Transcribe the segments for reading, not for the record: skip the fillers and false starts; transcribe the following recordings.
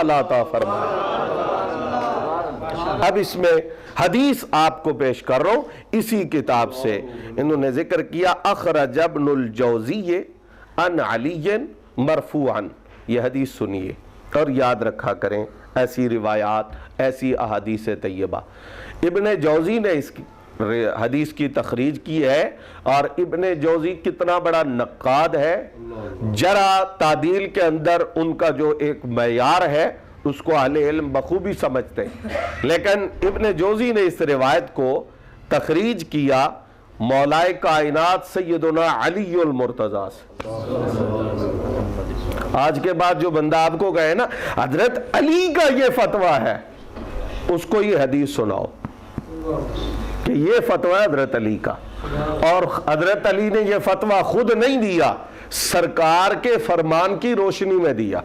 عطا فرمائے۔ اب اس میں حدیث آپ کو پیش کر رہا ہوں اسی کتاب سے، انہوں نے ذکر کیا اخرج ابن الجوزی عن علی مرفوعا، یہ حدیث سنیے اور یاد رکھا کریں ایسی روایات، ایسی احادیث طیبہ۔ ابن جوزی نے اس حدیث کی تخریج کی ہے، اور ابن جوزی کتنا بڑا نقاد ہے، جرح تعدیل کے اندر ان کا جو ایک معیار ہے اس کو اہل علم بخوبی سمجھتے ہیں، لیکن ابن جوزی نے اس روایت کو تخریج کیا مولائے کائنات سیدنا علی المرتضیٰ سے۔ آج کے بعد جو بندہ آپ کو کہے نا حضرت علی کا یہ فتویٰ ہے، اس کو یہ حدیث سناؤ کہ یہ فتویٰ حضرت علی کا، اور حضرت علی نے یہ فتویٰ خود نہیں دیا، سرکار کے فرمان کی روشنی میں دیا،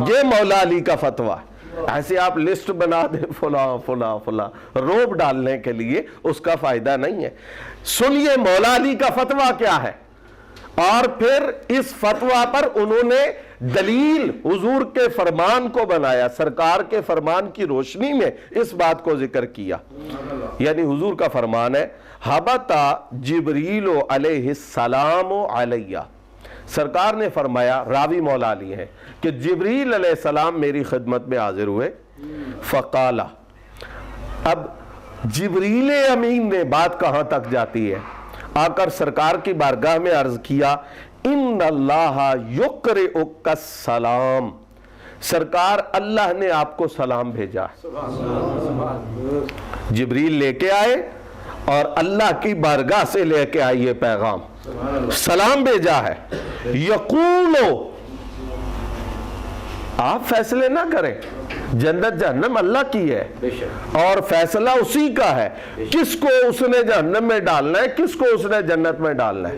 یہ مولا علی کا فتویٰ۔ ایسے آپ لسٹ بنا دیں فلاں فلاں فلاں، روب ڈالنے کے لیے اس کا فائدہ نہیں ہے۔ سنیے مولا علی کا فتویٰ کیا ہے، اور پھر اس فتویٰ پر انہوں نے دلیل حضور کے فرمان کو بنایا، سرکار کے فرمان کی روشنی میں اس بات کو ذکر کیا۔ یعنی حضور کا فرمان ہے حبتا جبریل علیہ السلام علیہ، سرکار نے فرمایا، راوی مولا علی ہے، کہ جبریل علیہ السلام میری خدمت میں حاضر ہوئے، فقالا، اب جبریل امین نے بات کہاں تک جاتی ہے، آ کر سرکار کی بارگاہ میں عرض کیا ان اللہ یقرئک السلام، سرکار اللہ نے آپ کو سلام بھیجا۔ جبریل لے کے آئے اور اللہ کی بارگاہ سے لے کے آئیے پیغام، سلام بھیجا ہے۔ یقولو، آپ فیصلے نہ کریں، جنت جہنم اللہ کی ہے اور فیصلہ اسی کا ہے، کس کو اس نے جہنم میں ڈالنا ہے، کس کو اس نے جنت میں ڈالنا ہے،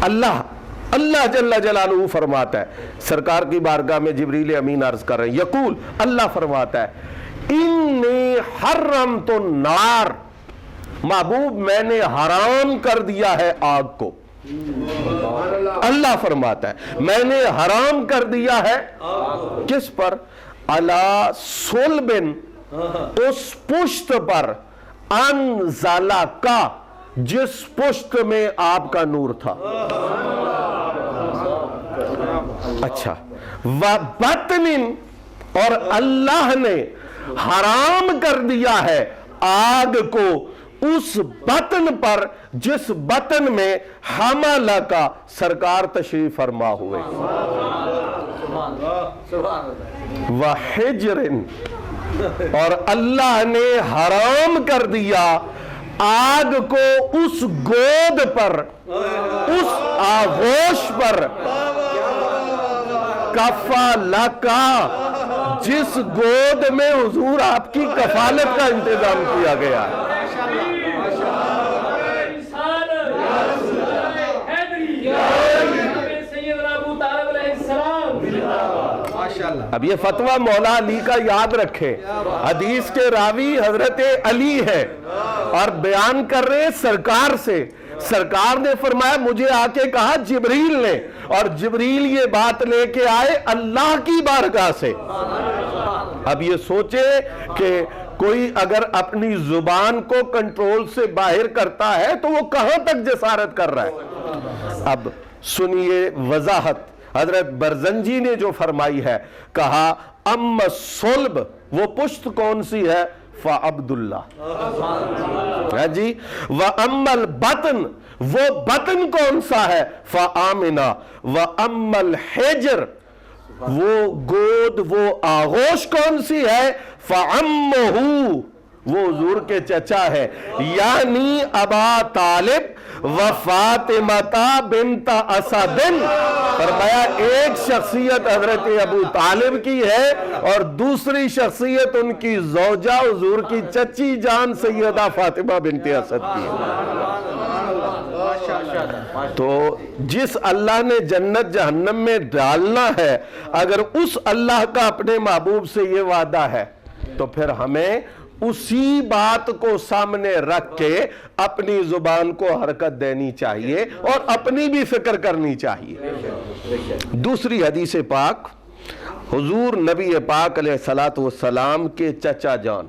اللہ جل جلالہ فرماتا ہے۔ سرکار کی بارگاہ میں جبریل امین عرض کر رہے ہیں، یقول، اللہ فرماتا ہے انی حرمت النار، محبوب میں نے حرام کر دیا ہے آگ کو، اللہ فرماتا ہے میں نے حرام کر دیا ہے، کس پر، علی صلبن، اس پشت پر، انزلہ کا، جس پشت میں آپ کا نور تھا۔ اچھا، وَبَطْنٍ، اور اللہ نے حرام کر دیا ہے آگ کو اس بطن پر جس بطن میں حملہ کا، سرکار تشریف فرما ہوئے، وَحِجْرٍ، اور اللہ نے حرام کر دیا آگ کو اس گود پر، اس آغوش پر، کفالکا، جس گود میں حضور آپ کی کفالت کا انتظام کیا گیا ہے۔ اب یہ فتویٰ مولا علی کا یاد رکھیں، حدیث کے راوی حضرت علی ہے اور بیان کر رہے سرکار سے، سرکار نے فرمایا مجھے آ کے کہا جبریل نے، اور جبریل یہ بات لے کے آئے اللہ کی بارگاہ سے۔ اب یہ سوچے کہ کوئی اگر اپنی زبان کو کنٹرول سے باہر کرتا ہے تو وہ کہاں تک جسارت کر رہا ہے۔ اب سنیے وضاحت حضرت برزنجی نے جو فرمائی ہے، کہا ام الصلب، وہ پشت کون سی ہے، فعبد اللہ، ہے جی، وَأَمَّ الْبَطْن، وہ بطن کون سا ہے، فَآمِنَا، وَأَمَّ الْحِجْر، وہ گود، وہ آغوش کون سی ہے، فَعَمُّهُ، وہ حضور کے چچا ہے، یعنی ابا طالب و فاطمہ بنت اسد، فرمایا ایک شخصیت حضرت ابو طالب کی ہے اور دوسری شخصیت ان کی زوجہ حضور کی چچی جان سیدہ فاطمہ بنت اسد کی ہے۔ تو جس اللہ نے جنت جہنم میں ڈالنا ہے، اگر اس اللہ کا اپنے محبوب سے یہ وعدہ ہے تو پھر ہمیں اسی بات کو سامنے رکھ کے اپنی زبان کو حرکت دینی چاہیے اور اپنی بھی فکر کرنی چاہیے۔ دوسری حدیث پاک، حضور نبی پاک علیہ السلام کے چچا جان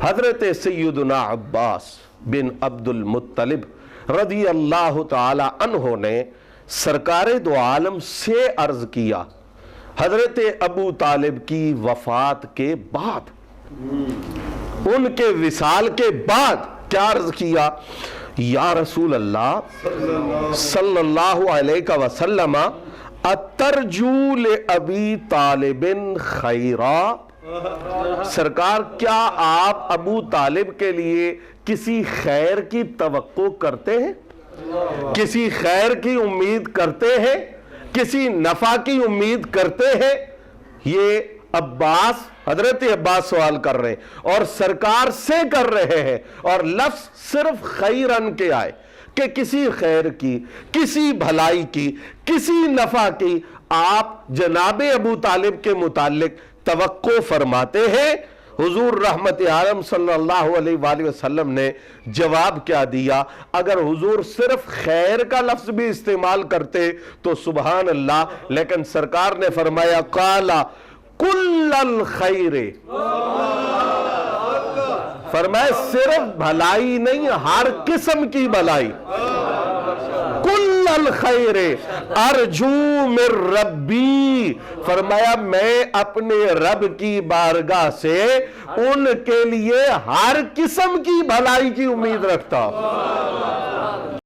حضرت سیدنا عباس بن عبد المطلب رضی اللہ تعالی عنہ نے سرکار دو عالم سے عرض کیا حضرت ابو طالب کی وفات کے بعد، ان کے وصال کے بعد کیا عرض کیا؟ یا رسول اللہ صلی اللہ علیہ وسلم اترجو لأبی طالب خیرا، سرکار کیا آپ ابو طالب کے لیے کسی خیر کی توقع کرتے ہیں، کسی خیر کی امید کرتے ہیں، کسی نفع کی امید کرتے ہیں؟ یہ عباس، حضرت عباس سوال کر رہے ہیں اور سرکار سے کر رہے ہیں، اور لفظ صرف خیرن کے آئے کہ کسی خیر کی، کسی بھلائی کی، کسی نفع کی آپ جناب ابو طالب کے متعلق توقع فرماتے ہیں۔ حضور رحمت عالم صلی اللہ علیہ وآلہ وسلم نے جواب کیا دیا؟ اگر حضور صرف خیر کا لفظ بھی استعمال کرتے تو سبحان اللہ، لیکن سرکار نے فرمایا قال کل الخیر، فرمایا صرف بھلائی نہیں، ہر قسم کی بھلائی، کل الخیر ارجو من ربی، فرمایا میں اپنے رب کی بارگاہ سے ان کے لیے ہر قسم کی بھلائی کی امید رکھتا ہوں۔